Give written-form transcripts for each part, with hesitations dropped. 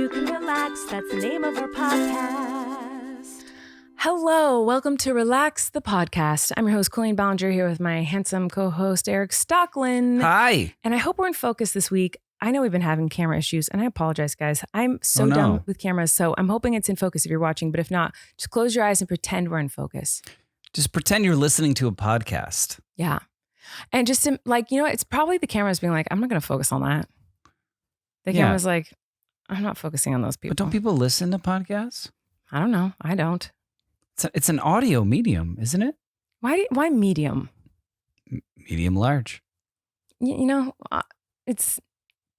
you can relax. That's the name of our podcast. Hello, welcome to Relax the Podcast. I'm your host, Colleen Ballinger, here with my handsome co-host, Eric Stocklin. Hi. And I hope we're in focus this week. I know we've been having camera issues, and I apologize, guys. I'm so dumb with cameras, so I'm hoping it's in focus if you're watching. But if not, just close your eyes and pretend we're in focus. Just pretend you're listening to a podcast. Yeah. And just to, like, you know, it's probably the cameras being like, I'm not going to focus on that. The camera's like, I'm not focusing on those people. But don't people listen to podcasts? I don't know. I don't. It's an audio medium, isn't it? Why medium? Medium large. You know, I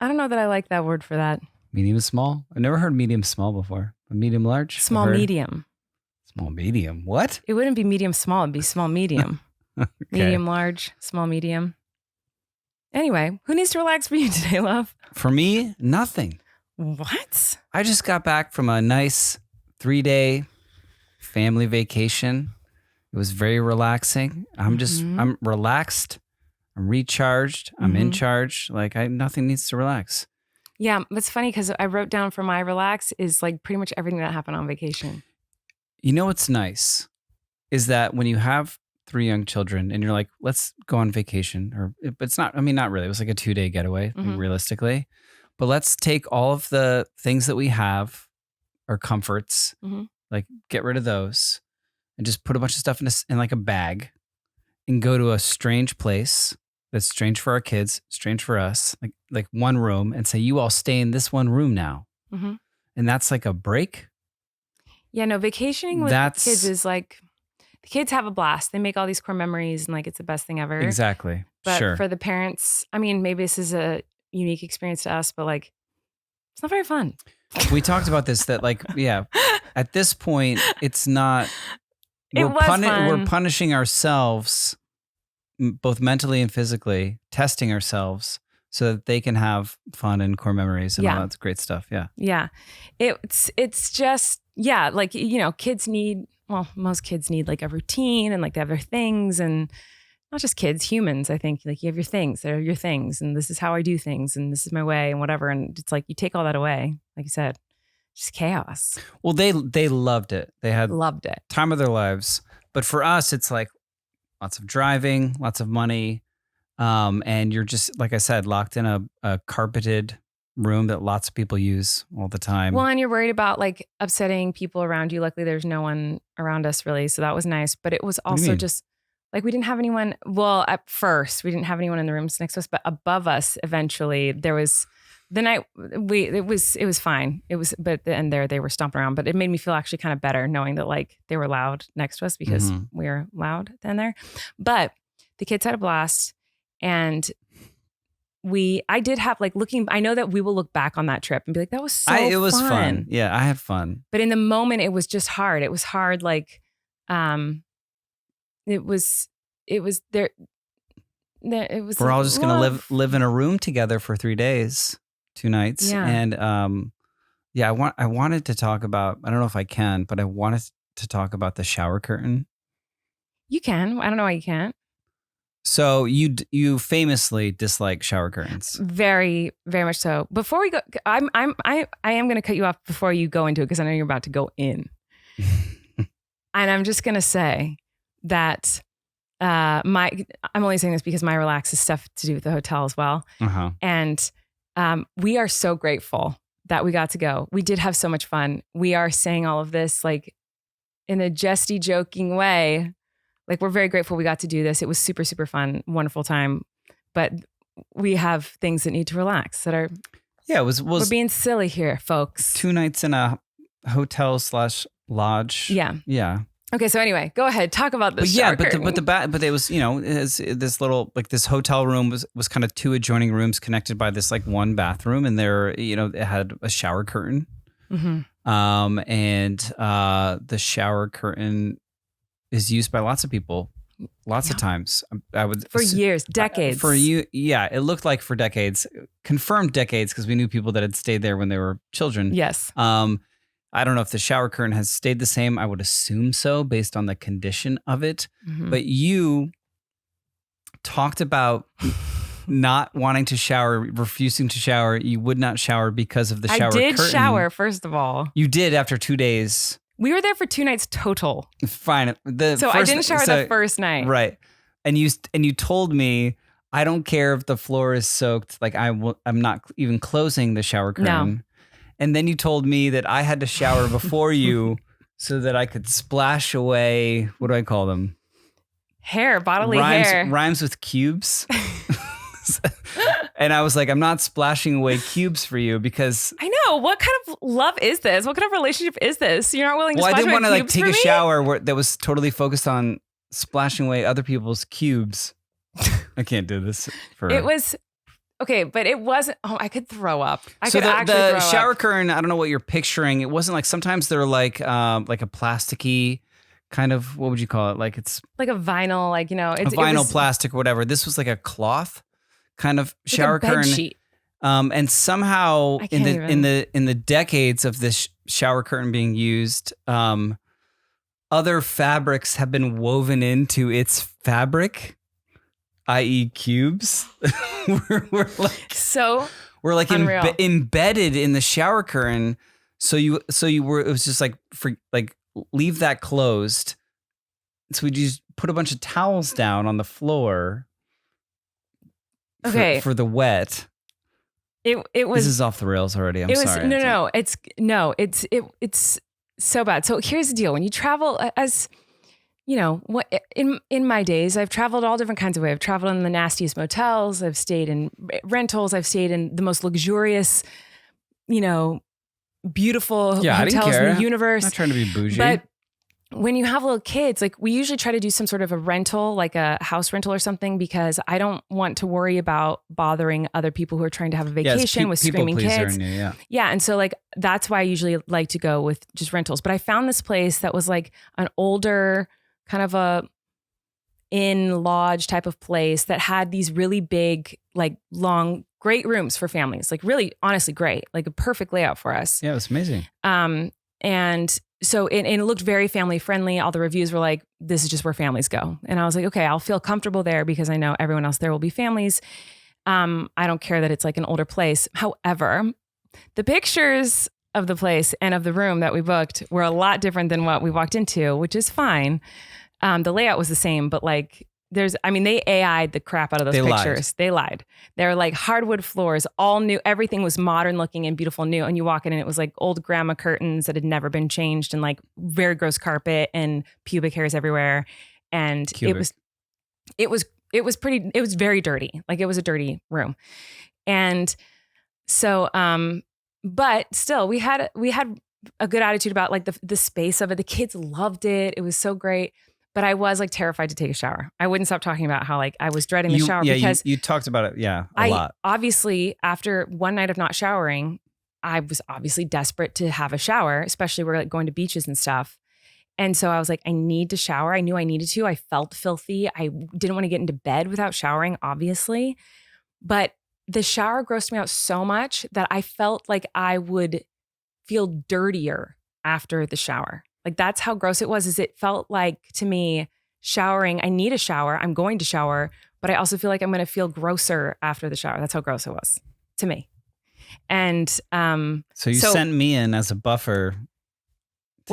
don't know that I like that word for that. Medium small? I've never heard medium small before. But medium large? Small medium. Small medium. What? It wouldn't be medium small. It'd be small medium. Okay. Medium large, small medium. Anyway, who needs to relax for you today, love? For me, nothing. What? I just got back from a nice 3-day family vacation. It was very relaxing. I'm relaxed. I'm recharged. I'm in charge. Like nothing needs to relax. Yeah, it's funny because I wrote down for my relax is like pretty much everything that happened on vacation. You know what's nice is that when you have 3 young children and you're like, let's go on vacation, it's not really. It was like a 2-day getaway, realistically. But let's take all of the things that we have, our comforts, like get rid of those and just put a bunch of stuff in like a bag and go to a strange place that's strange for our kids, strange for us, like one room, and say, you all stay in this one room now. And that's like a break. Yeah, no, vacationing with kids is like, the kids have a blast. They make all these core memories and like it's the best thing ever. Exactly. But for the parents, I mean, maybe this is a unique experience to us, but like, it's not very fun. We talked about this, that like, yeah, at this point, it's not, We're punishing ourselves, both mentally and physically, testing ourselves so that they can have fun and core memories and all that great stuff. Yeah. Yeah. It's just, yeah, like, you know, most kids need like a routine and like they have their things, and not just kids, humans. I think like you have your things, they're your things, and this is how I do things, and this is my way, and whatever. And it's like you take all that away, like you said, just chaos. Well, they loved it. They had loved it, time of their lives. But for us, it's like lots of driving, lots of money, and you're just, like I said, locked in a carpeted room that lots of people use all the time. Well, and you're worried about like upsetting people around you. Luckily, there's no one around us really, so that was nice. But it was also just like we didn't have anyone. Well, at first we didn't have anyone in the rooms next to us, but above us, eventually there was. The night it was fine. It was, but and there they were stomping around. But it made me feel actually kind of better knowing that like they were loud next to us because we were loud then there. But the kids had a blast, and I did have like I know that we will look back on that trip and be like, that was so fun. It was fun. Yeah, I had fun. But in the moment, it was just hard. It was hard. Like, it was there. It was. We're all just going to live in a room together for 3 days, 2 nights. Yeah. And, I wanted to talk about, I don't know if I can, but I wanted to talk about the shower curtain. You can. I don't know why you can't. So you famously dislike shower curtains. Very, very much so. Before we go, I am going to cut you off before you go into it because I know you're about to go in. And I'm just going to say that I'm only saying this because my relax is stuff to do with the hotel as well. And we are so grateful that we got to go. We did have so much fun. We are saying all of this like in a jesty, joking way. Like, we're very grateful we got to do this. It was super, super fun, wonderful time. But we have things that need to relax that are... Yeah, it was we're being silly here, folks. 2 nights in a hotel/lodge. Yeah. Yeah. Okay, so anyway, go ahead. Talk about this. But it was, you know, this little, like this hotel room was kind of 2 adjoining rooms connected by this like one bathroom, and there, you know, it had a shower curtain. And the shower curtain is used by lots of people, lots of times. For years, decades. It looked like for decades, confirmed decades, because we knew people that had stayed there when they were children. Yes. I don't know if the shower curtain has stayed the same. I would assume so, based on the condition of it. But you talked about not wanting to shower, refusing to shower. You would not shower because of the shower curtain. I did shower, first of all. You did after 2 days. We were there for 2 nights total. Fine. So I didn't shower the first night. Right. And you told me, I don't care if the floor is soaked. Like I'm not even closing the shower curtain. No. And then you told me that I had to shower before you so that I could splash away. What do I call them? Bodily hair. Rhymes with cubes. And I was like, I'm not splashing away cubes for you because I know. What kind of love is this? What kind of relationship is this? You're not willing to I splash didn't want to away like cubes take for a me? shower that was totally focused on splashing away other people's cubes. I can't do this for It was okay, but it wasn't. Oh, I could throw up. So the shower up. curtain, I don't know what you're picturing. It wasn't like sometimes they're like a plasticky kind of, what would you call it? Like it's like a vinyl, like, you know, a vinyl plastic or whatever. This was like a cloth kind of shower like a bed curtain. sheet. And somehow I in can't the decades of this shower curtain being used, other fabrics have been woven into its fabric, i.e. cubes. we're like unreal. Embedded in the shower curtain. So you were, it was just like leave that closed. So we just put a bunch of towels down on the floor. Okay. For the wet. It was. This is off the rails already. I'm sorry. It's so bad. So here's the deal: when you travel, as you know, in my days, I've traveled all different kinds of ways. I've traveled in the nastiest motels. I've stayed in rentals. I've stayed in the most luxurious, beautiful hotels in the universe. I'm not trying to be bougie. But when you have little kids, like we usually try to do some sort of a rental, like a house rental or something, because I don't want to worry about bothering other people who are trying to have a vacation with screaming kids. Yeah. And so like, that's why I usually like to go with just rentals. But I found this place that was like an older kind of a inn lodge type of place that had these really big, like long, great rooms for families, like really honestly great, like a perfect layout for us. Yeah, it was amazing. And so it looked very family friendly. All the reviews were like, this is just where families go. And I was like, okay, I'll feel comfortable there because I know everyone else there will be families. I don't care that it's like an older place. However, the pictures of the place and of the room that we booked were a lot different than what we walked into, which is fine. The layout was the same, but like they AI'd the crap out of those pictures. They lied. They're like hardwood floors, all new. Everything was modern looking and beautiful new. And you walk in and it was like old grandma curtains that had never been changed and like very gross carpet and pubic hairs everywhere. And it was very dirty. Like it was a dirty room. And so, but still we had a good attitude about like the space of it. The kids loved it. It was so great. But I was like terrified to take a shower. I wouldn't stop talking about how like I was dreading the shower because you talked about it. Yeah, a lot. Obviously, after one night of not showering, I was obviously desperate to have a shower, especially we're like going to beaches and stuff. And so I was like, I need to shower. I knew I needed to. I felt filthy. I didn't want to get into bed without showering, obviously. But the shower grossed me out so much that I felt like I would feel dirtier after the shower. Like that's how gross it was, is it felt like to me showering, I need a shower. I'm going to shower, but I also feel like I'm going to feel grosser after the shower. That's how gross it was to me. And so you sent me in as a buffer.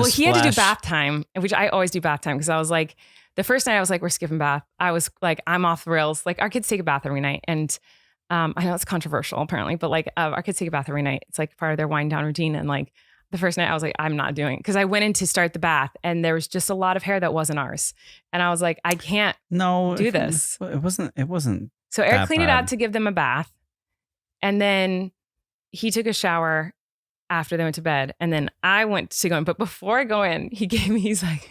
He had to do bath time, which I always do bath time because I was like, the first night I was like, we're skipping bath. I was like, I'm off the rails. Like our kids take a bath every night. And I know it's controversial apparently, but like our kids take a bath every night. It's like part of their wind down routine. And like, the first night I was like, I'm not doing it. Because I went in to start the bath and there was just a lot of hair that wasn't ours. And I was like, I can't do this. It wasn't. So Eric cleaned it out to give them a bath. And then he took a shower after they went to bed. And then I went to go in. But before I go in, he's like,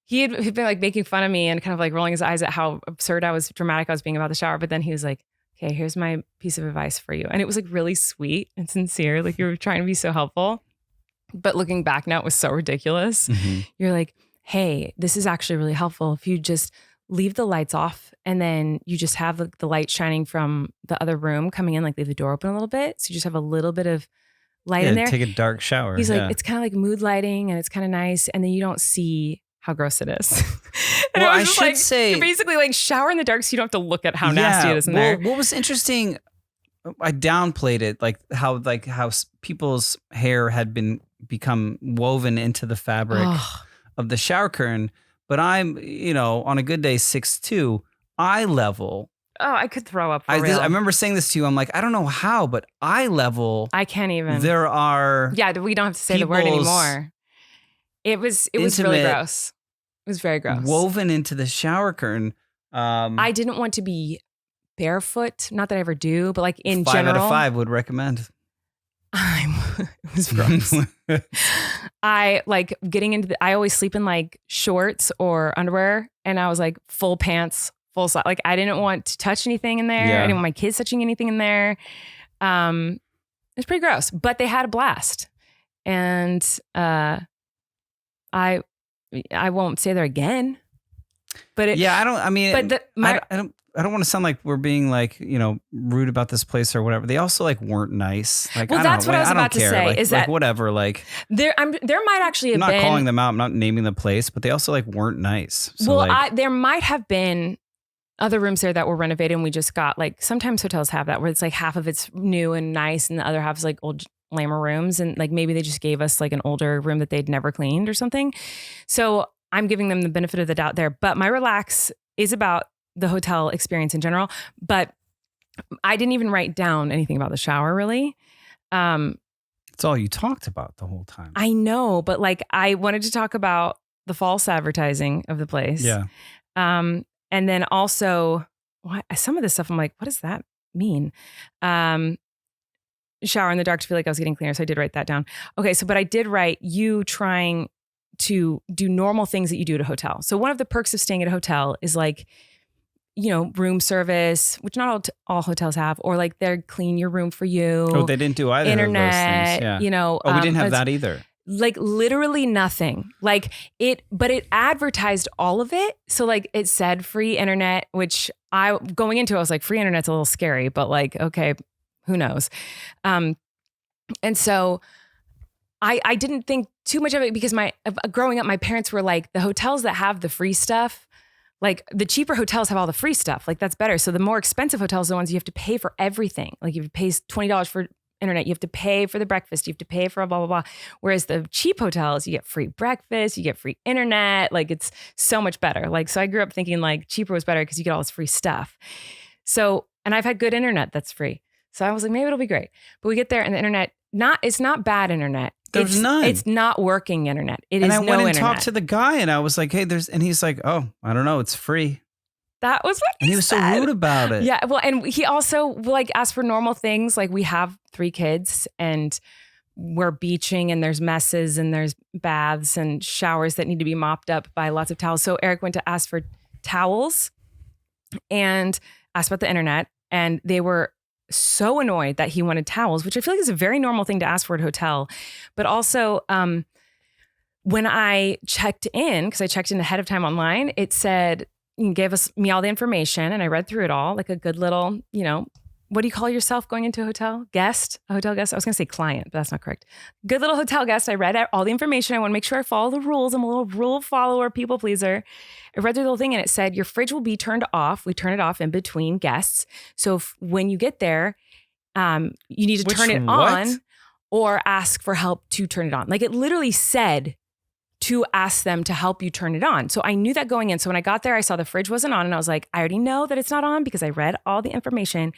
he'd been like making fun of me and kind of like rolling his eyes at how dramatic I was being about the shower. But then he was like, okay, here's my piece of advice for you. And it was like really sweet and sincere. Like you were trying to be so helpful. But looking back now, it was so ridiculous. Mm-hmm. You're like, hey, this is actually really helpful. If you just leave the lights off and then you just have the light shining from the other room coming in, like leave the door open a little bit. So you just have a little bit of light in there. Take a dark shower. He's like, it's kind of like mood lighting and it's kind of nice. And then you don't see how gross it is. And Well, it was I just should say- you basically like shower in the dark so you don't have to look at how nasty it is in there. What was interesting, I downplayed it, like how people's hair had become woven into the fabric of the shower curtain. But I'm, on a good day, 6'2", eye level. Oh, I could throw up for I real. remember saying this to you. I'm like, I don't know how, but eye level. I can't even. There are. Yeah, we don't have to say the word anymore. It was really gross. It was very gross. Woven into the shower curtain. I didn't want to be barefoot. Not that I ever do, but like in 5 general. 5 out of 5 would recommend. It was gross. I like getting into I always sleep in like shorts or underwear, and I was like full pants, full socks. Like I didn't want to touch anything in there. Yeah. I didn't want my kids touching anything in there. It was pretty gross, but they had a blast. And I won't say there again. But I don't want to sound like we're being like, rude about this place or whatever. They also like weren't nice. Like, well, that's what I was about to say. Like, is that whatever? Like there might actually have I'm not been, calling them out. I'm not naming the place, but they also like weren't nice. So well, there might have been other rooms there that were renovated, and we just got like sometimes hotels have that where it's like half of it's new and nice, and the other half is like old lamer rooms, and like maybe they just gave us like an older room that they'd never cleaned or something. So I'm giving them the benefit of the doubt there. But my relax is about the hotel experience in general, but I didn't even write down anything about the shower really. it's all you talked about the whole time. I know, but like I wanted to talk about the false advertising of the place. Yeah. And then also some of this stuff I'm like, what does that mean? Shower in the dark to feel like I was getting cleaner. So I did write that down. Okay. So, but I did write you trying to do normal things that you do at a hotel. So one of the perks of staying at a hotel is like, room service, which not all hotels have, or like they're clean your room for you. Oh, they didn't do either Internet, of those things. Yeah. We didn't have that either. Like literally nothing. Like but it advertised all of it. So like it said free internet, which going into it, I was like, free internet's a little scary, but like, okay, who knows? And so I didn't think too much of it because growing up, my parents were like, the hotels that have the free stuff, like the cheaper hotels have all the free stuff. Like that's better. So the more expensive hotels are the ones you have to pay for everything. Like you have to pay $20 for internet. You have to pay for the breakfast. You have to pay for blah, blah, blah. Whereas the cheap hotels, you get free breakfast, you get free internet. Like it's so much better. Like, so I grew up thinking like cheaper was better because you get all this free stuff. So, and I've had good internet that's free. So I was like, maybe it'll be great. But we get there and the internet, it's not bad internet. There's none. It's not working internet. It is no internet. And I went and talked to the guy and I was like, hey, and he's like, oh, I don't know. It's free. That was what he said. And he was so rude about it. Yeah. Well, and he also like asked for normal things. Like we have 3 kids and we're beaching and there's messes and there's baths and showers that need to be mopped up by lots of towels. So Eric went to ask for towels and asked about the internet, and they were so annoyed that he wanted towels, which I feel like is a very normal thing to ask for at a hotel. But also, when I checked in, because I checked in ahead of time online, it said, gave me all the information, and I read through it all like a good little, what do you call yourself going into a hotel? Guest? A hotel guest? I was going to say client, but that's not correct. Good little hotel guest. I read all the information. I want to make sure I follow the rules. I'm a little rule follower, people pleaser. I read through the whole thing and it said, your fridge will be turned off. We turn it off in between guests. So when you get there, you need to turn it on or ask for help to turn it on. Like it literally said to ask them to help you turn it on. So I knew that going in. So when I got there, I saw the fridge wasn't on and I was like, I already know that it's not on because I read all the information.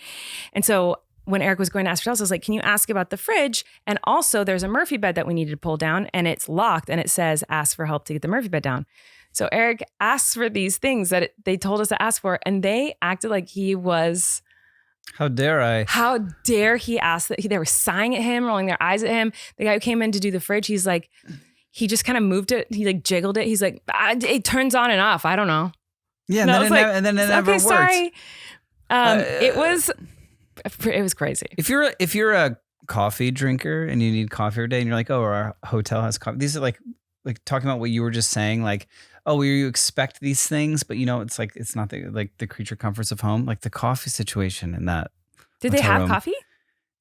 And so when Eric was going to ask for towels, I was like, can you ask about the fridge? And also there's a Murphy bed that we needed to pull down and it's locked and it says, ask for help to get the Murphy bed down. So Eric asked for these things that they told us to ask for, and they acted like he was... How dare I? How dare he ask that? They were sighing at him, rolling their eyes at him. The guy who came in to do the fridge, he's like... He just kind of moved it. He like jiggled it. He's like, it turns on and off. I don't know. Yeah, and then it never worked. Sorry. It was crazy. If you're a coffee drinker and you need coffee every day, and you're like, oh, our hotel has coffee. These are like talking about what you were just saying, like, oh, you expect these things, but it's like it's not the creature comforts of home, like the coffee situation in that. Did they have coffee?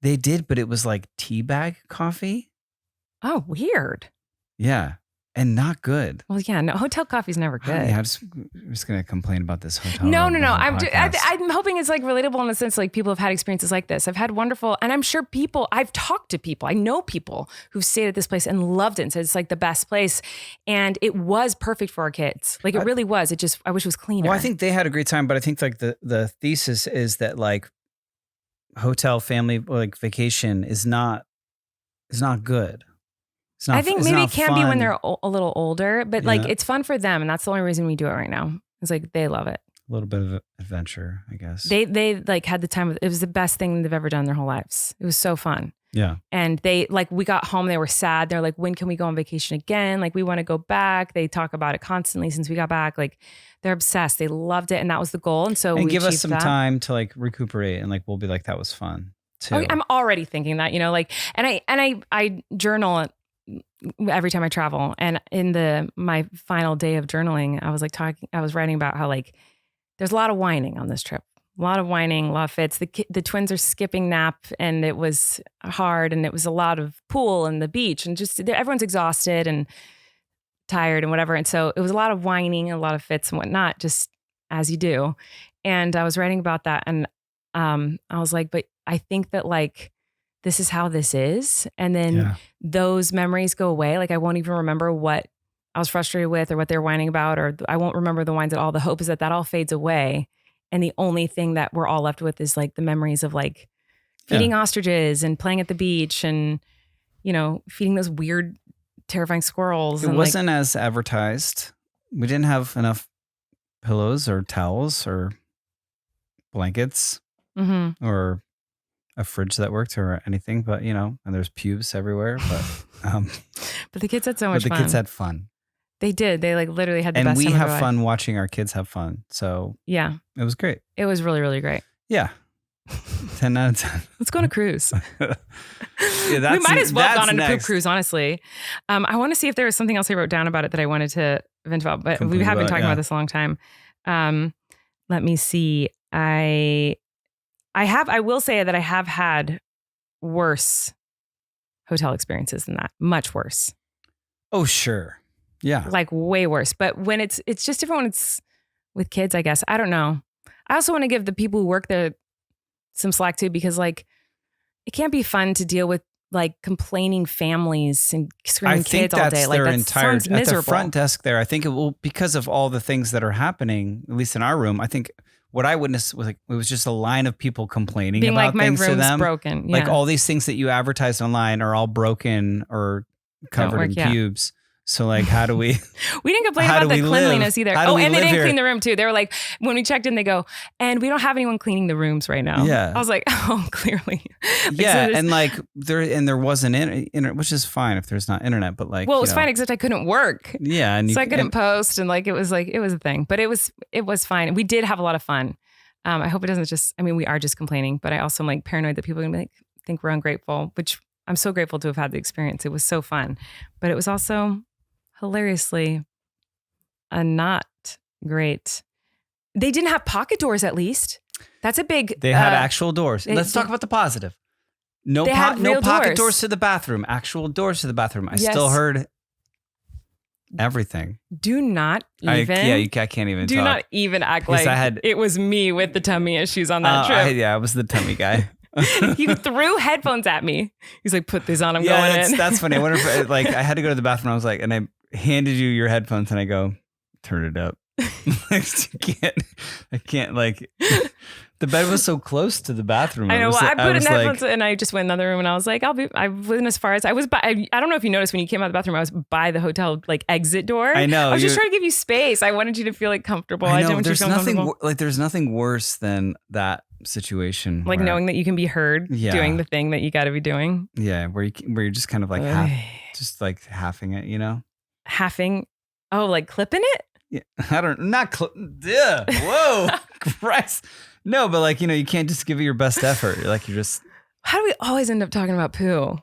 They did, but it was like tea bag coffee. Oh, weird. Yeah. and not good. Well, yeah, no, hotel coffee's never good. Yeah, I'm just gonna complain about this hotel. No. room I'm podcast. hoping it's like relatable in the sense like people have had experiences like this. I've had wonderful, and I'm sure I've talked to people. I know people who've stayed at this place and loved it and said it's like the best place, and it was perfect for our kids. Like it really was. I wish it was cleaner. Well, I think they had a great time, but I think like the thesis is that like hotel family like vacation is not good. It's not, I think it's maybe not it can be when fun. they're a little older, but like Yeah. it's fun for them, and that's the only reason we do it right now. It's like they love it. A little bit of adventure, I guess. They like had the time. It was the best thing they've ever done in their whole lives. It was so fun. Yeah. And they like we got home, they were sad. They're like, when can we go on vacation again? Like we want to go back. They talk about it constantly since we got back. Like they're obsessed. They loved it, and that was the goal. And so And we give us achieved some that. time to like recuperate, and like we'll be like, that was fun too. Oh, I'm already thinking that, like, and I journal every time I travel. And in my final day of journaling, I was writing about how like there's a lot of whining on this trip. A lot of whining, a lot of fits. The twins are skipping nap, and it was hard, and it was a lot of pool and the beach, and just everyone's exhausted and tired and whatever. And so it was a lot of whining, a lot of fits and whatnot, just as you do. And I was writing about that, and I was like, but I think that like this is how this is, and then those memories go away. Like I won't even remember what I was frustrated with or what they're whining about, or I won't remember the whines at all. The hope is that all fades away. And the only thing that we're all left with is like the memories of like feeding ostriches and playing at the beach and, feeding those weird, terrifying squirrels. It wasn't as advertised. We didn't have enough pillows or towels or blankets or a fridge that worked or anything, but and there's pubes everywhere. But but the kids had so much fun. But the kids had fun. They did. They like literally had the and best we time of their have life. fun watching our kids have fun. So yeah, it was great. It was really, really great. Yeah. 10 out of 10. Let's go on a cruise. Yeah, We might as well have gone on a poop next. cruise, honestly. I want to see if there was something else I wrote down about it that I wanted to vent about, but we have been talking about this a long time. Let me see. I will say that I have had worse hotel experiences than that. Much worse. Oh, sure. Yeah. Like way worse. But when it's just different when it's with kids, I guess. I don't know. I also want to give the people who work there some slack too, because like it can't be fun to deal with like complaining families and screaming kids all day. Like that sounds miserable. At the front desk there, I think it will, because of all the things that are happening, at least in our room, I think what I witnessed was like, it was just a line of people complaining being about like, things my to room's them. broken. Yeah. Like all these things that you advertised online are all broken or covered in pubes. So like, how do we? We didn't complain about the cleanliness either. Oh, and they didn't clean the room too. They were like, when we checked in, they go, and we don't have anyone cleaning the rooms right now. Yeah. I was like, oh, clearly. Yeah, and like there wasn't internet, which is fine if there's not internet, but like, well, it was fine except I couldn't work. Yeah, and so I couldn't post, and like it was a thing, but it was fine. We did have a lot of fun. I hope it doesn't just. I mean, we are just complaining, but I also am like paranoid that people are gonna be like, think we're ungrateful, which I'm so grateful to have had the experience. It was so fun, but it was also hilariously not great. They didn't have pocket doors, at least. That's a big. They had actual doors. Let's talk about the positive. No pocket doors to the bathroom. Actual doors to the bathroom. I still heard everything. Do not even. I can't even. Do talk. not even act like it was me with the tummy issues on that trip. I was the tummy guy. He threw headphones at me. He's like, "Put these on. I'm going in." That's funny. I wonder if like I had to go to the bathroom. I was like, and I handed you your headphones, and I go, turn it up. I can't like. The bed was so close to the bathroom. I know. Well, I put in headphones and I just went in the other room and I was like, I went as far as I was by. I don't know if you noticed when you came out of the bathroom, I was by the hotel like exit door. I know. I was just trying to give you space. I wanted you to feel like comfortable. I didn't want you to feel uncomfortable. There's nothing worse than that situation. Like knowing that you can be heard doing the thing that you got to be doing. Yeah, where you're just kind of like halving it, you know? Halving? Oh, like clipping it? Yeah, whoa, Christ. No, but like, you can't just give it your best effort. You're just. How do we always end up talking about poo?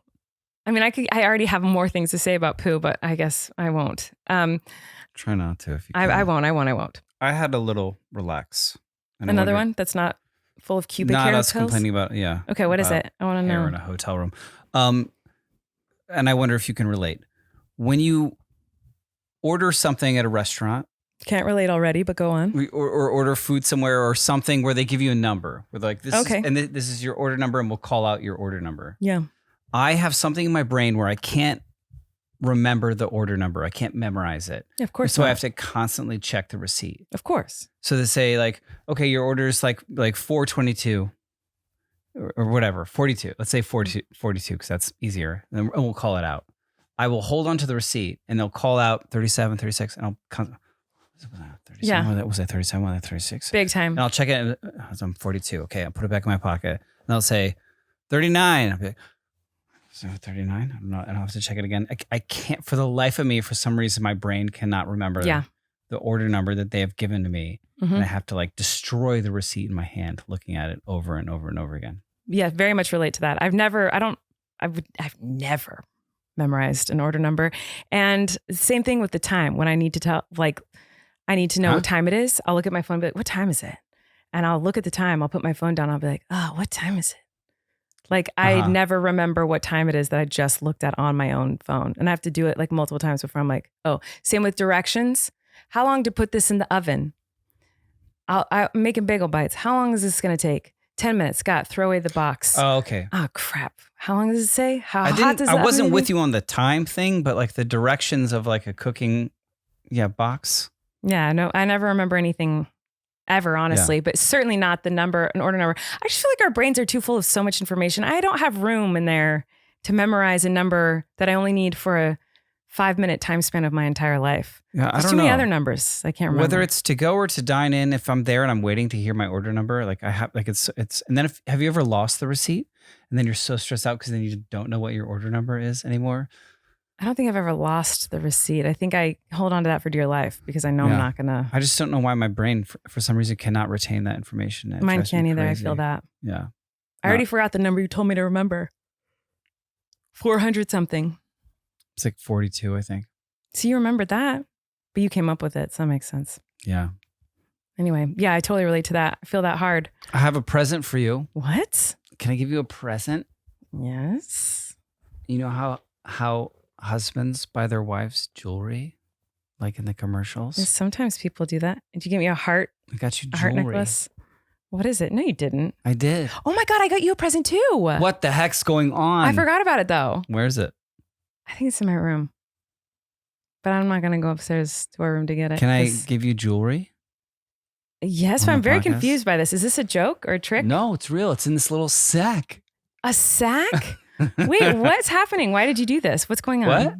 I mean, I already have more things to say about poo, but I guess I won't. Try not to if you can. I won't. I had a little relax. Another one that's not full of cubic hair pills? Not us pills? complaining about, Okay, what is it? I want to know. Hair in a hotel room. And I wonder if you can relate. When you order something at a restaurant. Can't relate already, but go on. Or order food somewhere or something where they give you a number. Where like this Okay. this is your order number, and we'll call out your order number. Yeah. I have something in my brain where I can't remember the order number. I can't memorize it. Yeah, of course. So I have to constantly check the receipt. Of course. So they say like, okay, your order is like 422 or whatever, 42. Let's say 42 because that's easier. And we'll call it out. I will hold on to the receipt and they'll call out 37, 36, and I'll come. 37, was that 37? Was that 36? Big time. And I'll check it. And I'm 42. Okay, I'll put it back in my pocket. And they'll say 39. I'll be like, so 39? And I'll have to check it again. I can't, for the life of me, for some reason, my brain cannot remember the order number that they have given to me. Mm-hmm. And I have to like destroy the receipt in my hand, looking at it over and over and over again. Yeah, very much relate to that. I've never memorized an order number. And same thing with the time. When I need to tell, like, I need to know what time it is. I'll look at my phone and be like, what time is it? And I'll look at the time. I'll put my phone down. I'll be like, oh, what time is it? Like, I never remember what time it is that I just looked at on my own phone. And I have to do it like multiple times before I'm like, oh, same with directions. How long to put this in the oven? I'm making bagel bites. How long is this going to take? 10 minutes. Scott, throw away the box. Oh, okay. Oh, crap. How long does it say? How hot does it I wasn't with you on the time thing, but like the directions of like a cooking, box. Yeah, no, I never remember anything ever, honestly, but certainly not an order number. I just feel like our brains are too full of so much information. I don't have room in there to memorize a number that I only need for a 5-minute time span of my entire life. Yeah, There's too many other numbers. I can't remember. Whether it's to go or to dine in, if I'm there and I'm waiting to hear my order number, like I have, like it's, and then have you ever lost the receipt and then you're so stressed out because then you don't know what your order number is anymore? I don't think I've ever lost the receipt. I think I hold on to that for dear life because I know I'm not going to. I just don't know why my brain, for some reason, cannot retain that information. Mine can't either. I feel that. Yeah. I already forgot the number you told me to remember. 400 something. It's like 42, I think. So you remembered that, but you came up with it. So that makes sense. Yeah. Anyway, yeah, I totally relate to that. I feel that hard. I have a present for you. What? Can I give you a present? Yes. You know how husbands buy their wives jewelry, like in the commercials? Yes, sometimes people do that. Did you give me a heart? I got you jewelry. A heart necklace? What is it? No, you didn't. I did. Oh my God, I got you a present too. What the heck's going on? I forgot about it though. Where is it? I think it's in my room. But I'm not going to go upstairs to our room to get it. Can I give you jewelry? Yes, but I'm very confused by this. Is this a joke or a trick? No, it's real. It's in this little sack. A sack? Wait, what's happening? Why did you do this? What's going on? What?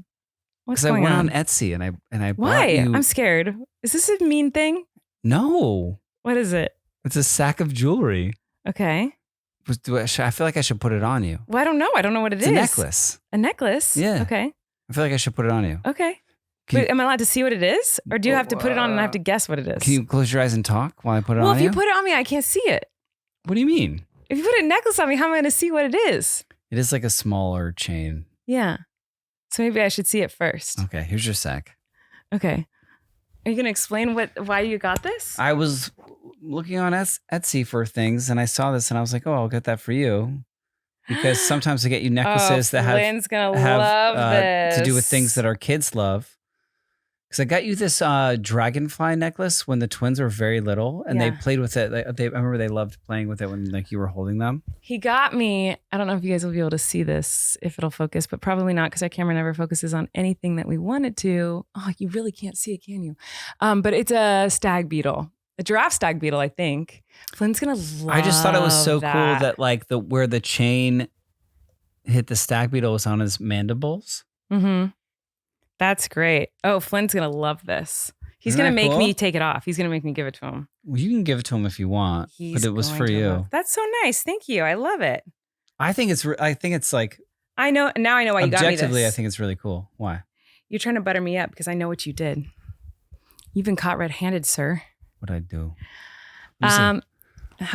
What's Because I going went on? on Etsy and I bought Why? you. I'm scared. Is this a mean thing? No. What is it? It's a sack of jewelry. Okay. I feel like I should put it on you. Well, I don't know. I don't know what it is. It's a necklace. A necklace? Yeah. Okay. I feel like I should put it on you. Okay. Can Wait, am I allowed to see what it is? Or do you have to put it on and I have to guess what it is? Can you close your eyes and talk while I put it on you? Well, if you put it on me, I can't see it. What do you mean? If you put a necklace on me, how am I going to see what it is? It is like a smaller chain. Yeah. So maybe I should see it first. Okay, here's your sack. Okay. Are you going to explain why you got this? I was looking on Etsy for things and I saw this and I was like, oh, I'll get that for you. Because sometimes I get you necklaces that Flynn's gonna have love this. to do with things that our kids love. Because I got you this dragonfly necklace when the twins were very little, and they played with it. I remember they loved playing with it when like you were holding them. He got me. I don't know if you guys will be able to see this if it'll focus, but probably not because our camera never focuses on anything that we want it to. Oh, you really can't see it, can you? But it's a stag beetle, a giraffe stag beetle, I think. Flynn's gonna love. I just thought it was so cool that like where the chain hit the stag beetle was on his mandibles. Mm-hmm. That's great. Oh, Flynn's going to love this. He's going to make me take it off. He's going to make me give it to him. Well, you can give it to him if you want, but it was for you. That's so nice. Thank you. I love it. I think it's like. I know. Now I know why you got me this. Objectively, I think it's really cool. Why? You're trying to butter me up because I know what you did. You've been caught red-handed, sir. What'd I do? How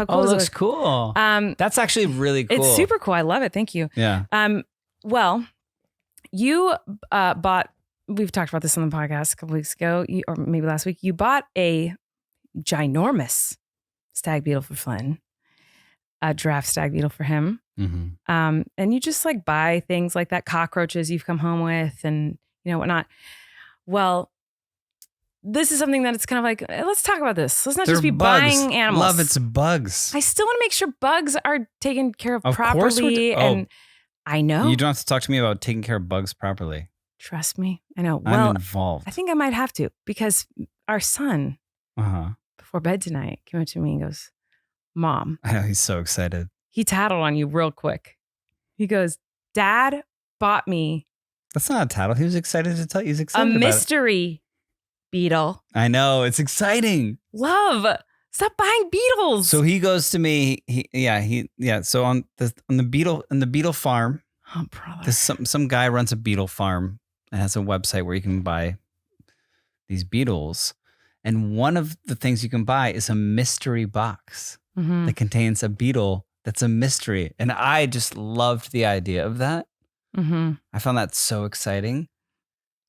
cool is it? It looks cool. That's actually really cool. It's super cool. I love it. Thank you. Yeah. Well, you bought. We've talked about this on the podcast a couple weeks ago, or maybe last week. You bought a ginormous stag beetle for Flynn, a giraffe stag beetle for him. Mm-hmm. And you just like buy things like that, cockroaches you've come home with and, whatnot. Well, this is something that it's kind of like, let's talk about this. Let's not They're just be bugs. buying animals. Love, it's bugs. I still want to make sure bugs are taken care of Of course properly. And I know. You don't have to talk to me about taking care of bugs properly. Trust me. I know. I'm Well, involved. I think I might have to because our son, Uh-huh. before bed tonight, came up to me and goes, Mom. I know, he's so excited. He tattled on you real quick. He goes, Dad bought me That's not a tattle. He was excited to tell you. He's a excited about mystery beetle. it. I know. It's exciting. Love. Stop buying beetles. So he goes to me. So on the beetle farm, oh, brother. there's some guy runs a beetle farm and has a website where you can buy these beetles. And one of the things you can buy is a mystery box Mhm. that contains a beetle that's a mystery. And I just loved the idea of that. Mhm. I found that so exciting.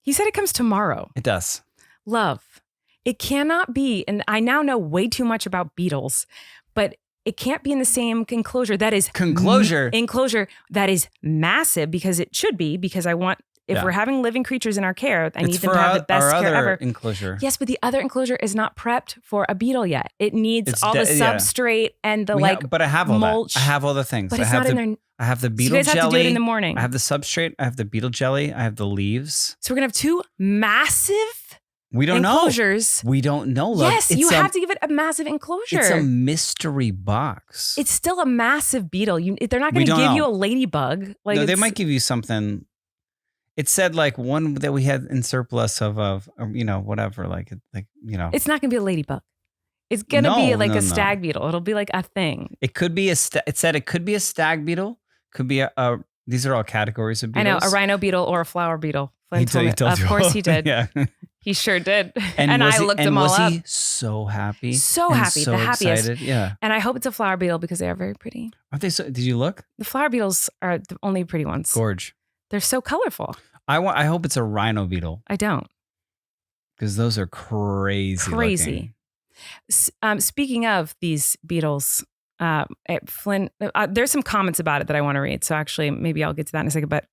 He said it comes tomorrow. It does. Love. It cannot be, and I now know way too much about beetles, but it can't be in the same enclosure. That is enclosure that is massive because it should be, because I want, if we're having living creatures in our care, I need them to have the best care ever. Enclosure. Yes, but the other enclosure is not prepped for a beetle yet. It needs all the substrate and the but I have all mulch. that. I have all the things. But it's not in there. I have the So beetle you guys jelly. have to do it in the morning. I have the substrate. I have the beetle jelly. I have the leaves. So we're gonna have two massive We don't enclosures. know. We don't know. Look, Yes, you have to give it a massive enclosure. It's a mystery box. It's still a massive beetle. They're not going to give you a ladybug. Like no, they might give you something. It said like one that we had in surplus of whatever, It's not going to be a ladybug. It's going to be like a stag beetle. It'll be like a thing. It could be it said it could be a stag beetle. Could be these are all categories of beetles. I know, a rhino beetle or a flower beetle. He told you. Of course he did. Yeah. He sure did. And I looked them all up. Was he so happy? So happy. So the happiest. excited? Yeah. And I hope it's a flower beetle because they are very pretty. Aren't they so? Did you look? The flower beetles are the only pretty ones. Gorge. They're so colorful. I hope it's a rhino beetle. I don't. Because those are crazy. Crazy. Speaking of these beetles, Flynn, there's some comments about it that I want to read. So actually, maybe I'll get to that in a second. But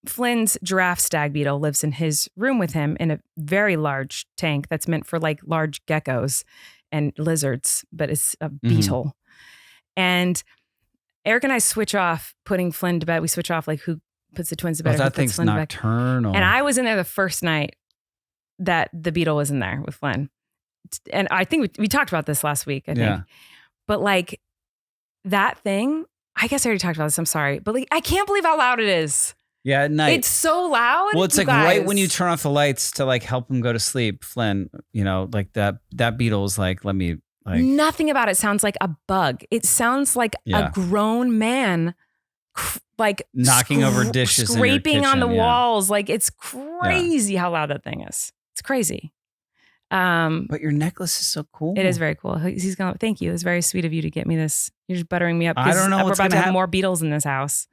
Flynn's giraffe stag beetle lives in his room with him in a very large tank that's meant for like large geckos and lizards, but it's a beetle. And Eric and I switch off putting Flynn to bed. We switch off like who puts the twins to bed. Oh, that thing's nocturnal. And I was in there the first night that the beetle was in there with Flynn. And I think we talked about this last week, I think. Yeah. But like that thing, I guess I already talked about this. I'm sorry. But like, I can't believe how loud it is. Yeah, at night. It's so loud. Well, it's like right when you turn off the lights to like help him go to sleep, Flynn, like that beetle's like, let me like. Nothing about it sounds like a bug. It sounds like a grown man like knocking over dishes, scraping in your on kitchen, the walls. Like it's crazy how loud that thing is. It's crazy. But your necklace is so cool. It is very cool. He's gonna thank you. It's very sweet of you to get me this. You're just buttering me up. I don't know. We're about to have more beetles in this house.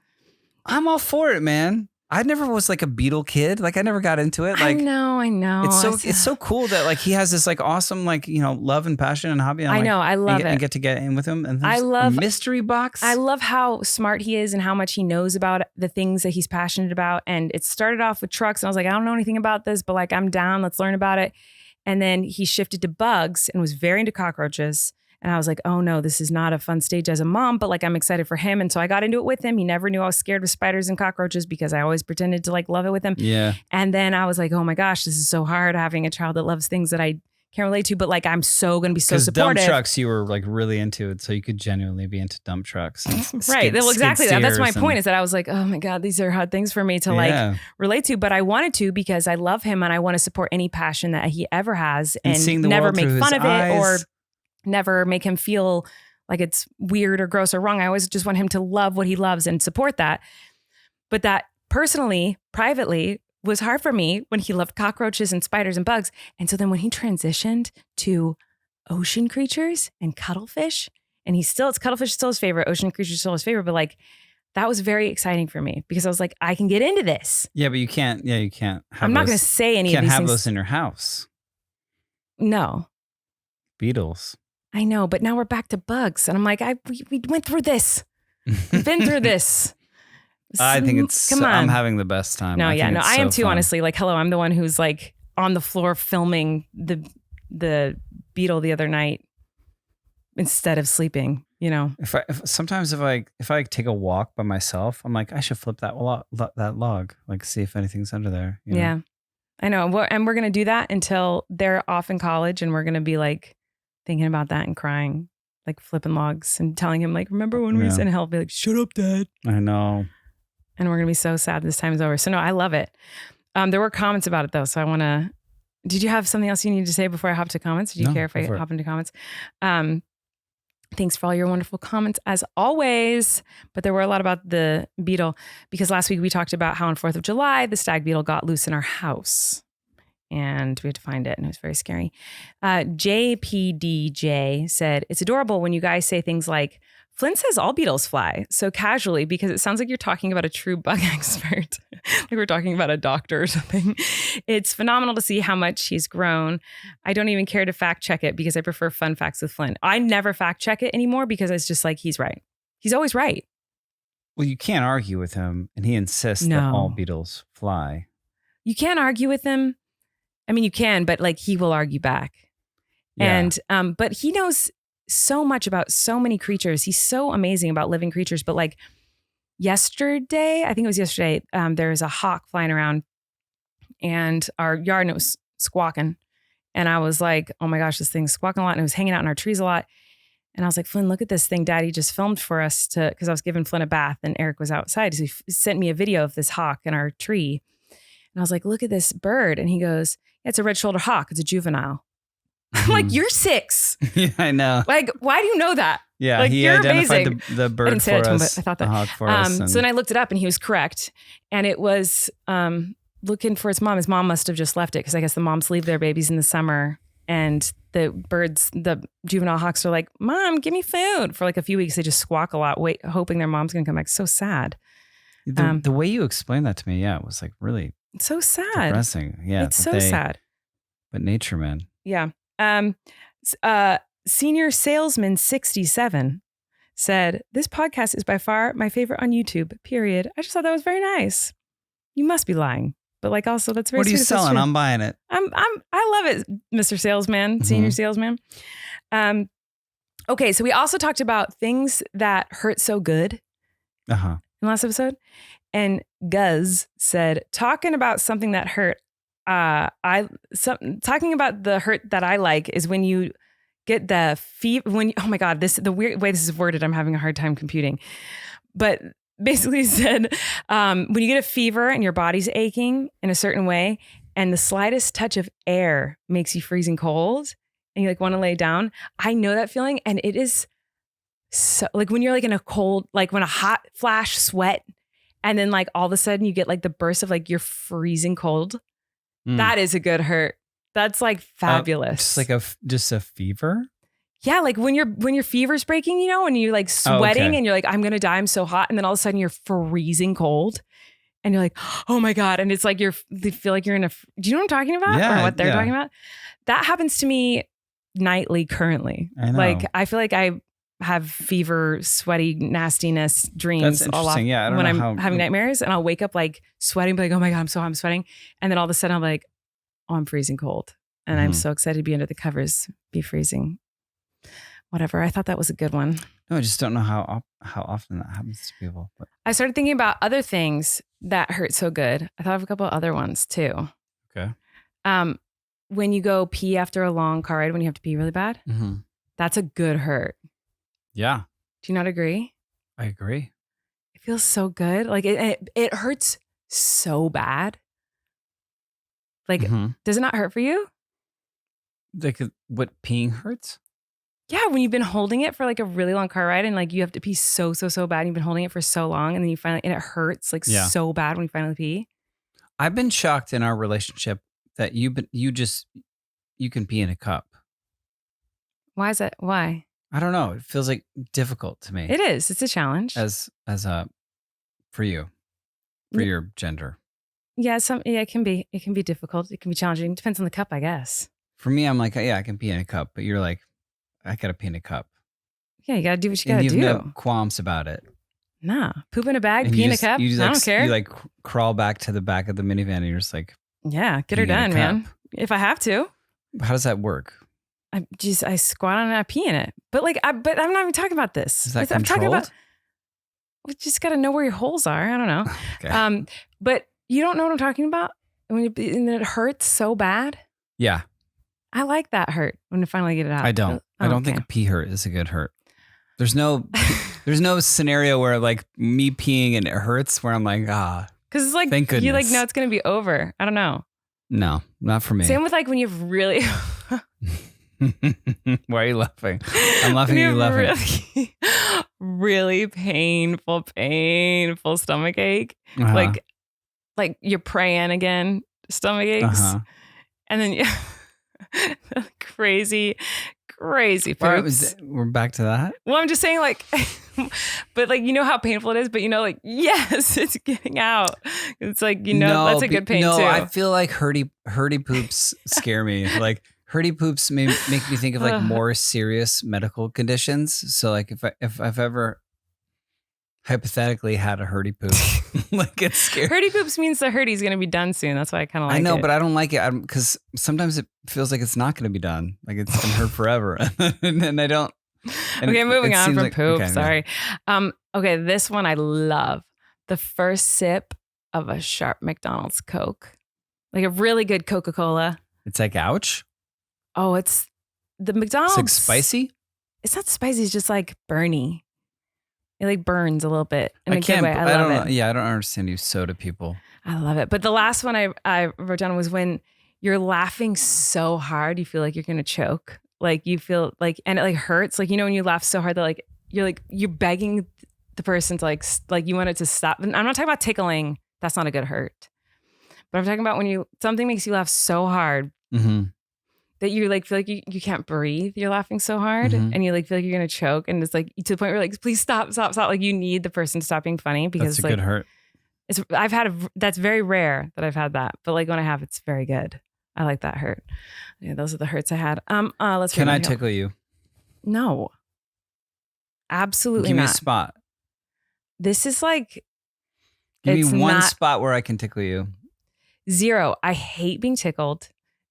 I'm all for it, man. I never was like a beetle kid. Like I never got into it. Like I know. It's so cool that like he has this like awesome like love and passion and hobby. And, I know. I love it. And get to get in with him. And I love a mystery box. I love how smart he is and how much he knows about the things that he's passionate about. And it started off with trucks, and I was like, I don't know anything about this, but like I'm down. Let's learn about it. And then he shifted to bugs and was very into cockroaches. And I was like, oh no, this is not a fun stage as a mom, but like I'm excited for him. And so I got into it with him. He never knew I was scared of spiders and cockroaches because I always pretended to like love it with him. Yeah. And then I was like, oh my gosh, this is so hard having a child that loves things that I can't relate to, but like I'm so going to be so supportive. Dump trucks, you were like really into it, so you could genuinely be into dump trucks. Right. Well, exactly. That's my point is that I was like, oh my God, these are hard things for me to like relate to, but I wanted to because I love him and I want to support any passion that he ever has and never make fun of it or never make him feel like it's weird or gross or wrong. I always just want him to love what he loves and support that. But that personally, privately, was hard for me when he loved cockroaches and spiders and bugs. And so then when he transitioned to ocean creatures and cuttlefish, and cuttlefish is still his favorite, ocean creatures still his favorite, but like that was very exciting for me because I was like, I can get into this. Yeah, but you can't. Yeah, you can't. I'm not going to say any of these things. You can't have those in your house. No. Beetles. I know, but now we're back to bugs. And I'm like, we went through this. We've been through this. I think I'm having the best time. No, I am too, fun. honestly. Like, hello, I'm the one who's like on the floor filming the beetle the other night instead of sleeping, you know. Sometimes if I take a walk by myself, I'm like, I should flip that log, like see if anything's under there. You know? Yeah, I know. And we're going to do that until they're off in college, and we're going to be like thinking about that and crying, like flipping logs and telling him like, remember when we sent help? Be like, shut up, Dad. I know. And we're going to be so sad this time is over. So no, I love it. There were comments about it though. So I want to, did you have something else you needed to say before I hop to comments? Did you care if I hop into comments? Thanks for all your wonderful comments as always. But there were a lot about the beetle because last week we talked about how on 4th of July, the stag beetle got loose in our house and we had to find it and it was very scary. JPDJ said, it's adorable when you guys say things like, Flynn says all beetles fly so casually because it sounds like you're talking about a true bug expert. Like we're talking about a doctor or something. It's phenomenal to see how much he's grown. I don't even care to fact check it because I prefer fun facts with Flynn. I never fact check it anymore because it's just like, he's right. He's always right. Well, you can't argue with him and he insists that all beetles fly. You can't argue with him. I mean, you can, but like he will argue back. Yeah. And, but he knows so much about so many creatures. He's so amazing about living creatures. But like yesterday, I think it was yesterday, there was a hawk flying around and our yard and it was squawking. And I was like, oh my gosh, this thing's squawking a lot. And it was hanging out in our trees a lot. And I was like, Flynn, look at this thing Daddy just filmed for us because I was giving Flynn a bath and Eric was outside. So he sent me a video of this hawk in our tree. And I was like, look at this bird. And he goes, yeah, it's a red-shouldered hawk. It's a juvenile. I'm like, you're 6. Yeah, I know. Like, why do you know that? Yeah, like, he you're identified amazing. the bird I didn't say for that to him, us, but I thought that. the hawk for us. So then I looked it up and he was correct. And it was looking for its mom. His mom must have just left it because I guess the moms leave their babies in the summer. And the birds, the juvenile hawks are like, Mom, give me food. For like a few weeks, they just squawk a lot, hoping their mom's going to come back. So sad. The way you explained that to me, yeah, it was like really it's so sad. Depressing. Yeah. It's so sad. But nature, man. Yeah. Senior Salesman 67 said, this podcast is by far my favorite on YouTube, period. I just thought that was very nice. You must be lying. But like also that's very What are you sweet. selling? I'm buying it. I love it, Mr. Salesman, Senior Salesman. Okay, so we also talked about things that hurt so good in the last episode. And Guz said, talking about something that hurt, talking about the hurt that I like is when you get the fever, oh my God, the weird way this is worded, I'm having a hard time computing. But basically said, when you get a fever and your body's aching in a certain way and the slightest touch of air makes you freezing cold and you like want to lay down, I know that feeling. And it is so like when you're like in a cold, like when a hot flash sweat and then like all of a sudden you get like the burst of like you're freezing cold. That is a good hurt. That's like fabulous. Just a fever? Yeah, like when your fever's breaking, you know, and you're like sweating and you're like, I'm gonna die, I'm so hot. And then all of a sudden you're freezing cold. And you're like, oh my God. And it's like you feel like you're in do you know what I'm talking about? Yeah, or what they're talking about? That happens to me nightly currently. I know. Like I feel like I have fever, sweaty, nastiness dreams That's a lot interesting. when I'm having nightmares and I'll wake up like sweating, be like, oh my God, I'm sweating. And then all of a sudden I'm like, oh, I'm freezing cold. And I'm so excited to be under the covers, be freezing. Whatever. I thought that was a good one. No, I just don't know how often that happens to people. But. I started thinking about other things that hurt so good. I thought of a couple of other ones too. Okay. When you go pee after a long car ride, when you have to pee really bad, that's a good hurt. Yeah. Do you not agree? I agree. It feels so good. Like it hurts so bad. Like, does it not hurt for you? Like what peeing hurts? Yeah, when you've been holding it for like a really long car ride and like you have to pee so bad and you've been holding it for so long and then you finally, and it hurts like so bad when you finally pee. I've been shocked in our relationship that you can pee in a cup. Why is that? Why? I don't know. It feels like difficult to me. It is. It's a challenge. For you, for your gender. Yeah, it can be. It can be difficult. It can be challenging. It depends on the cup, I guess. For me, I'm like, yeah, I can pee in a cup, but you're like, I gotta pee in a cup. Yeah, you gotta do what you gotta do. You have no qualms about it. Nah, poop in a bag, pee in a cup. I don't care. You like crawl back to the back of the minivan and you're just like, yeah, get her done, man. if I have to. How does that work? I squat on it, I pee in it. But I'm not even talking about this. Is that I'm talking controlled? about, we just got to know where your holes are. I don't know. Okay. But you don't know what I'm talking about? And it hurts so bad. Yeah. I like that hurt when you finally get it out. I don't. I don't think a pee hurt is a good hurt. There's no scenario where like me peeing and it hurts where I'm like, because it's like thank goodness. You like know it's gonna be over. I don't know. No, not for me. Same with like when you've really. Why are you laughing? I'm laughing at you laughing. Really painful stomach ache. Like you're praying again, stomach aches, and then you crazy poops. We're back to that. Well, I'm just saying, like, but like, you know how painful it is, but you know, like, yes, it's getting out. It's like, you know, that's a good pain too. No, I feel like hurdy poops scare me. Like hurdy poops make me think of like more serious medical conditions. So like if I've ever hypothetically had a hurdy poop, like it's scary. Hurdy poops means the hurdy's going to be done soon. That's why I kind of like it. I know, but I don't like it because sometimes it feels like it's not going to be done. Like it's going to hurt forever. and I don't. And okay, moving on from like, poop. Okay, sorry. Okay, this one I love. The first sip of a sharp McDonald's Coke. Like a really good Coca-Cola. It's like, ouch. Oh, it's the McDonald's. It's like spicy? It's not spicy. It's just like burny. It like burns a little bit in a good way. I love it. Yeah, I don't understand you soda people. I love it. But the last one I wrote down was when you're laughing so hard, you feel like you're going to choke. Like you feel like, and it like hurts. Like, you know, when you laugh so hard that like, you're begging the person to like you want it to stop. And I'm not talking about tickling. That's not a good hurt. But I'm talking about when something makes you laugh so hard that you like feel like you can't breathe. You're laughing so hard and you like feel like you're going to choke. And it's like to the point where like, please stop. Like you need the person to stop being funny because that's a like, good hurt. That's very rare that I've had that. But like when I have, it's very good. I like that hurt. Yeah, those are the hurts I had. Let's. Can I tickle you? No. Absolutely Give me not. a spot. This is like. Give me one spot where I can tickle you. 0. I hate being tickled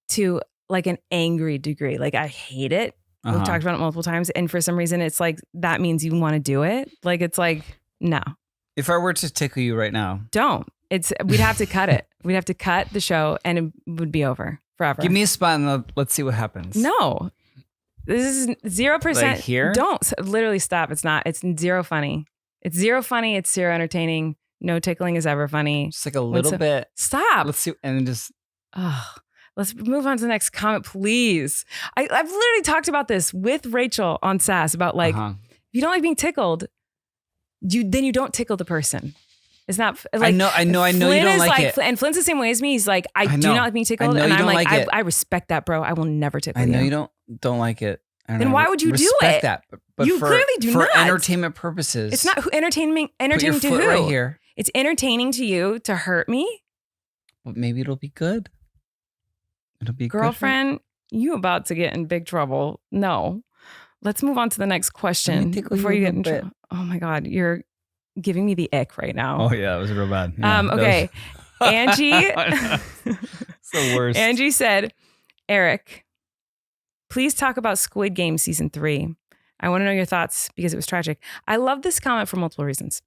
to like an angry degree. Like I hate it. We've talked about it multiple times. And for some reason, it's like, that means you want to do it. Like, it's like, no. If I were to tickle you right now. Don't. We'd have to cut it. We'd have to cut the show and it would be over forever. Give me a spot and let's see what happens. No. This is 0%. Like here? Don't. Literally stop. It's not. It's 0 funny. It's 0 funny. It's 0 entertaining. No tickling is ever funny. Just like a little bit. Stop. Let's see. And then just. Let's move on to the next comment, please. I've literally talked about this with Rachel on SAS about like, if you don't like being tickled, then you don't tickle the person. It's not like I know you don't like it. And Flynn's the same way as me. He's like, I do not like being tickled. And I'm like, I respect that, bro. I will never tickle you. I know you don't like it. Then why would you do it? Respect that. But you clearly do not. For entertainment purposes. It's not entertaining Put your to foot who? right here. It's entertaining to you to hurt me. But maybe it'll be good. It'll be girlfriend, you about to get in big trouble. No. Let's move on to the next question before you get in trouble. Oh my God, you're giving me the ick right now. Oh yeah, it was real bad. Yeah, okay. Angie. It's the worst. Angie said, Eric, please talk about Squid Games season 3. I want to know your thoughts because it was tragic. I love this comment for multiple reasons.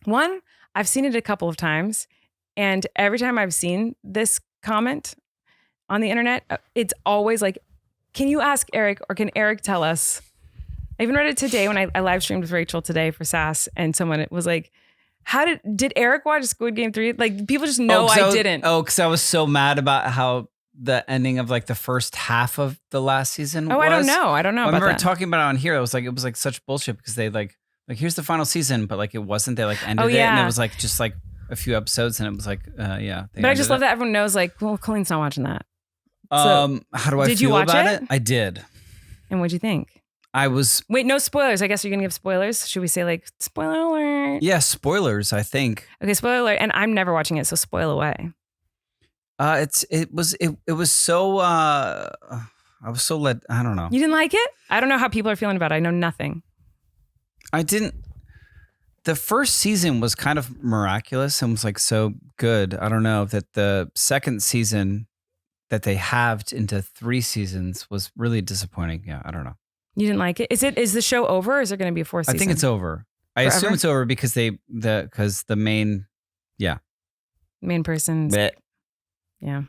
One, I've seen it a couple of times, and every time I've seen this comment on the internet, it's always like, can you ask Eric or can Eric tell us? I even read it today when I live streamed with Rachel today for SAS, and someone was like, did Eric watch Squid Game 3? Like people just know I didn't. Because I was so mad about how the ending of like the first half of the last season was. I don't know. I remember talking about it on here. It was like such bullshit because they like here's the final season, but like it wasn't. They like ended it, and it was like just like a few episodes, and it was like yeah. But I just love that everyone knows like, well, Colleen's not watching that. So, how do I feel about it? I did. And what'd you think? Wait, no spoilers. I guess you're gonna give spoilers. Should we say like spoiler alert? Yeah, spoilers, I think. Okay, spoiler alert. And I'm never watching it, so spoil away. It was so I was so I don't know. You didn't like it? I don't know how people are feeling about it. I know nothing. I didn't. The first season was kind of miraculous and was like so good. I don't know that the second season that they halved into 3 seasons was really disappointing. Yeah, I don't know. You didn't like it? Is the show over or is there going to be a 4th season? I think it's over. I Forever? assume it's over because the main Main person. Bleh. Yeah.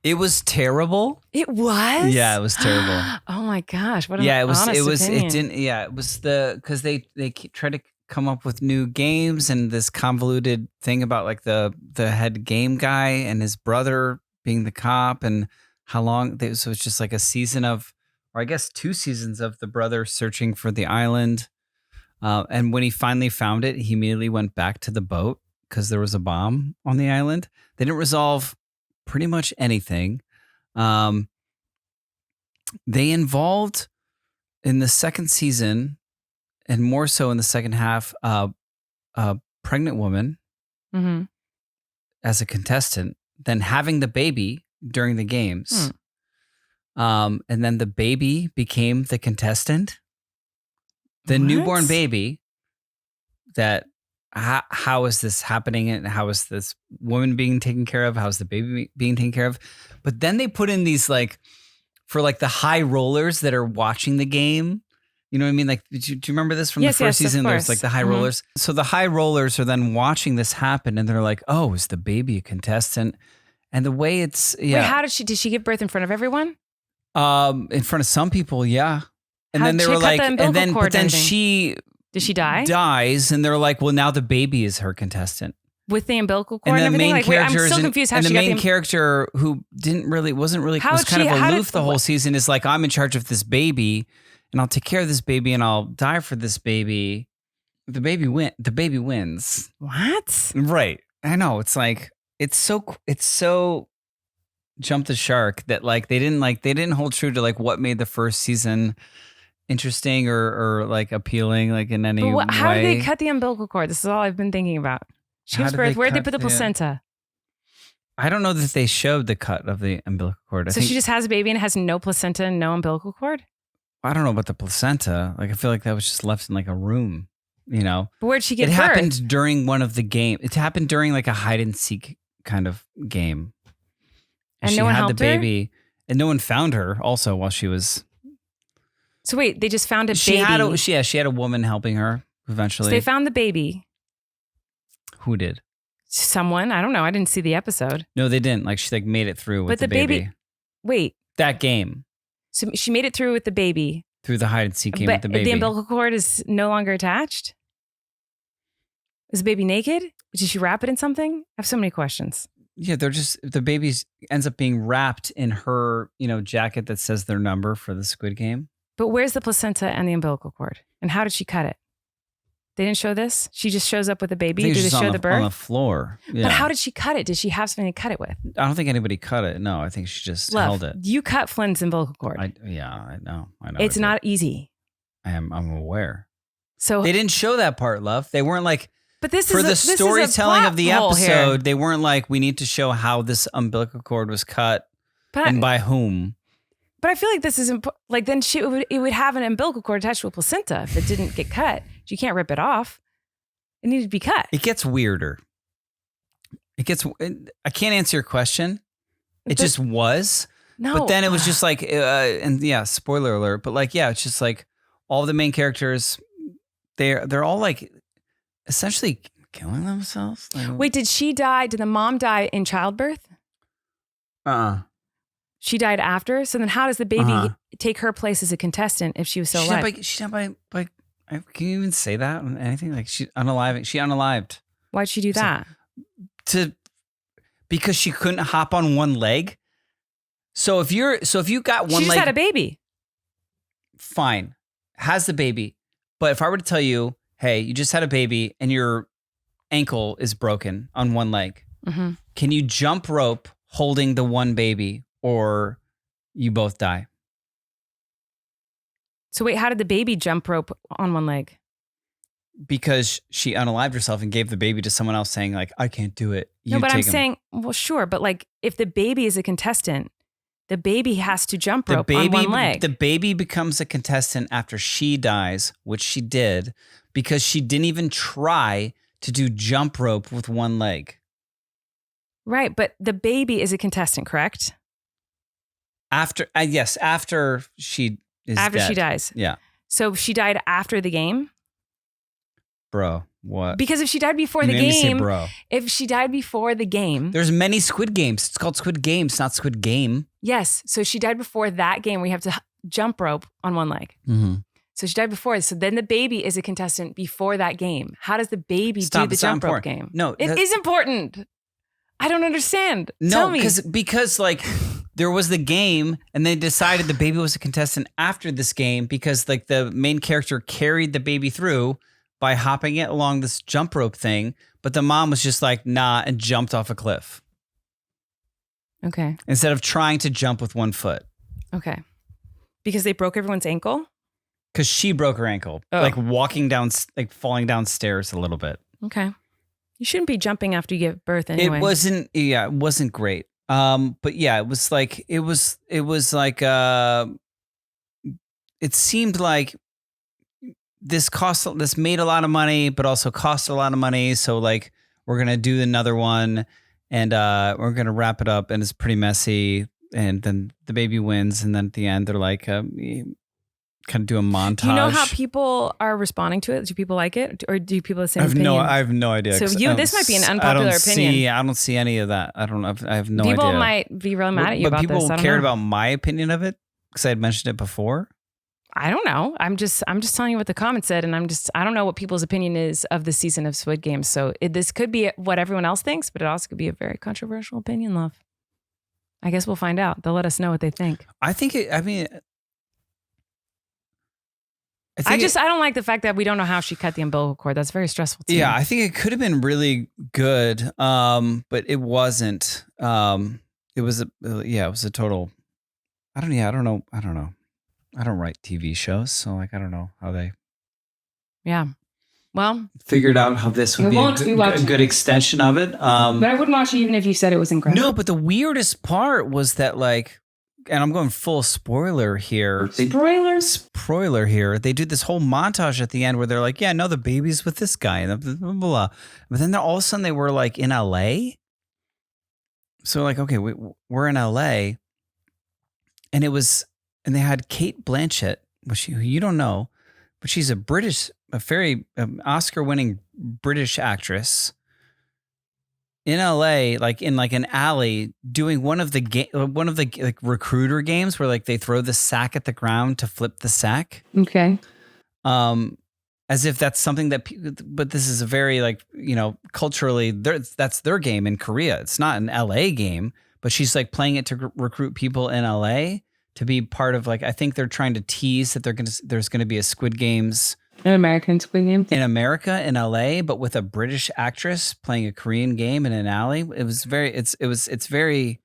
It was terrible. It was? Yeah, it was terrible. Oh my gosh. What an Yeah, honest opinion. it didn't it was because they tried to come up with new games and this convoluted thing about like the head game guy and his brother being the cop and how long so it's just like a season of, or I guess 2 seasons of the brother searching for the island. And when he finally found it, he immediately went back to the boat because there was a bomb on the island. They didn't resolve pretty much anything. They involved in the 2nd season, and more so in the second half, a pregnant woman Mm-hmm. as a contestant, then having the baby during the games. And then the baby became the contestant. The What? newborn baby that how is this happening and how is this woman being taken care of? How is the baby being taken care of? But then they put in these like for like the high rollers that are watching the game. You know what I mean? Like, do you remember this from the first season? There's like the high rollers. So the high rollers are then watching this happen and they're like, oh, is the baby a contestant? And the way it's, yeah. Wait, how did she give birth in front of everyone? In front of some people, yeah. And How'd then they she were cut like, the and umbilical then, cord but then and everything? she Did she die? dies and they're like, well, now the baby is her contestant. With the umbilical cord and the everything? main Like, wait, I'm characters still confused how and she the got main the character who wasn't really How was did kind she- of how aloof did- the whole what- season is like, I'm in charge of this baby and I'll take care of this baby and I'll die for this baby. The baby wins. What? Right. I know. It's like it's so jump the shark that like they didn't hold true to like what made the first season interesting or like appealing like in any way. How did they cut the umbilical cord? This is all I've been thinking about. She How gives did birth. they Where'd they cut put the the- placenta? I don't know that they showed the cut of the umbilical cord. So she just has a baby and it has no placenta and no umbilical cord? I don't know about the placenta. Like I feel like that was just left in like a room, you know. But where'd she give It birth? happened during one of the game. It happened during like a hide and seek kind of game. And she no one had helped the her? baby, and no one found her. Also, while she was, So wait, they just found a she baby. had a woman helping her eventually. So they found the baby. Who did? Someone, I don't know. I didn't see the episode. No, they didn't. Like she like made it through with But the baby- Wait, That game so she made it through with the baby, through the hide and seek game but with the baby. the umbilical cord is no longer attached? Is the baby naked? Did she wrap it in something? I have so many questions. Yeah, they're just the baby ends up being wrapped in her, jacket that says their number for the Squid Game. But where's the placenta and the umbilical cord? And how did she cut it? They didn't show this? She just shows up with a baby? I think Do it's they just show on the birth? on the floor. Yeah. But how did she cut it? Did she have something to cut it with? I don't think anybody cut it. No, I think she just Love, held it. you cut Flynn's umbilical cord. I know. It's I not easy. did. I'm aware. So, They didn't show that part, love. They weren't like but this for is the this is a storytelling plot of the hole here. episode. They weren't like we need to show how this umbilical cord was cut But and by whom. But I feel like this is like then it would have an umbilical cord attached to a placenta if it didn't get cut. You can't rip it off. It needed to be cut. It gets weirder. I can't answer your question. It But- just was. No. But then it was just like, and yeah, spoiler alert. But like, yeah, it's just like all the main characters, they're all like essentially killing themselves. Like, Wait, did she die? Did the mom die in childbirth? She died after. So then, how does the baby take her place as a contestant if she was still alive? She's not by. Can you even say that on anything? Like she unalived Why'd she do So- that? because she couldn't hop on one leg. So if you got one She just leg, had a baby. fine, has the baby. But if I were to tell you, hey, you just had a baby and your ankle is broken on one leg, Mm-hmm. can you jump rope holding the one baby or you both die? So wait, how did the baby jump rope on one leg? Because she unalived herself and gave the baby to someone else saying like, I can't do it. No, but I'm take him. saying, well, sure, but like if the baby is a contestant, the baby has to jump the rope on one leg. The baby becomes a contestant after she dies, which she did, because she didn't even try to do jump rope with one leg. Right, but the baby is a contestant, correct? After after she is After she dead. dies. Yeah. So she died after the game? Bro, what? Because if she died before You the made me say game, bro. if she died before the game, There's many Squid Games. It's called Squid Games, not Squid Game. yes. So she died before that game. We have to jump rope on one leg. Mm-hmm. So she died before. So then the baby is a contestant before that game. How does the baby do the It's not jump rope important. game? No, it is important. I don't understand. Tell No, me. because like there was the game, and they decided the baby was a contestant after this game because like the main character carried the baby through by hopping it along this jump rope thing, but the mom was just like nah and jumped off a cliff Okay. instead of trying to jump with one foot Okay. Because they broke everyone's ankle? because she broke her ankle, Oh. like walking down, like falling downstairs a little bit. Okay. You shouldn't be jumping after you give birth anyway. It wasn't great. But yeah, it was like it seemed like this made a lot of money, but also cost a lot of money. So like we're gonna do another one, and we're gonna wrap it up, and it's pretty messy. And then the baby wins, and then at the end they're like, kind of do a montage. Do you know how people are responding to it? Do people like it? Or do people have the same opinion? I have no idea. So 'cause this might be an unpopular opinion. I don't see any of that. I don't know. I have no People idea. might be real mad at you but about people this. I don't cared know. about my opinion of it because I had mentioned it before. I don't know. I'm just telling you what the comments said, and I don't know what people's opinion is of the season of Squid Games. So this could be what everyone else thinks, but it also could be a very controversial opinion, love. I guess we'll find out. They'll let us know what they think. I think it. I mean, I don't like the fact that we don't know how she cut the umbilical cord. That's very stressful to me. I think it could have been really good, but it wasn't. It was a total. I don't know. I don't write TV shows, so like I don't know how they. Yeah. Well, figured out how this would be a good extension of it. but I wouldn't watch it even if you said it was incredible. No, but the weirdest part was that like, and I'm going full spoiler here. Spoiler here. They do this whole montage at the end where they're like, yeah, no, the baby's with this guy, and blah, blah, blah. But then all of a sudden they were like in LA. So like, okay, we're in LA, and they had Kate Blanchett, who you don't know, but she's a very Oscar-winning British actress in LA, like in like an alley, doing one of the like recruiter games where like they throw the sack at the ground to flip the sack. Okay. As if that's something that, but this is a very like, culturally, that's their game in Korea. It's not an LA game, but she's like playing it to recruit people in LA to be part of like, I think they're trying to tease that there's going to be a Squid Games. An American Squid Game? In America, in LA, but with a British actress playing a Korean game in an alley. It was very,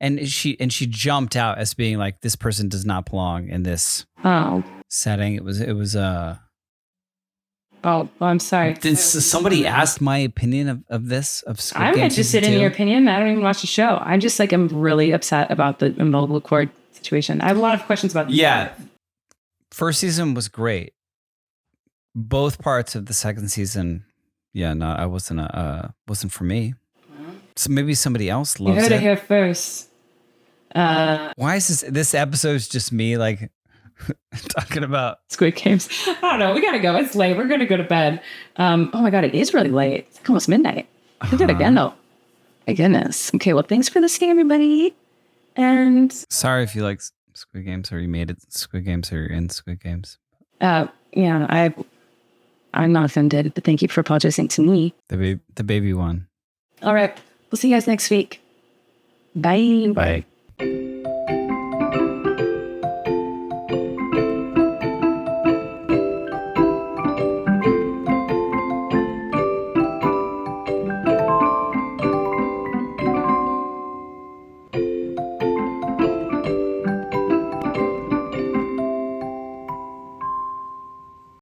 and she jumped out as being like, this person does not belong in this setting. It was Oh, well, I'm sorry. Somebody asked my opinion of Squid I'm Game interested in your opinion. I don't even watch the show. I'm just like, I'm really upset about the umbilical cord situation. I have a lot of questions about this. Yeah. First season was great. Both parts of the second season, I wasn't for me. So maybe somebody else loves it. You heard it here first. Why is this episode's just me like talking about Squid Games? I don't know. We gotta go. It's late. We're gonna go to bed. Oh my god, it is really late. It's like almost midnight. We did it again though. My goodness. Okay, well, thanks for listening, everybody. And sorry if you like Squid Games or you made it Squid Games or you're in Squid Games. I'm not offended, but thank you for apologizing to me. The baby one. All right. We'll see you guys next week. Bye. Bye.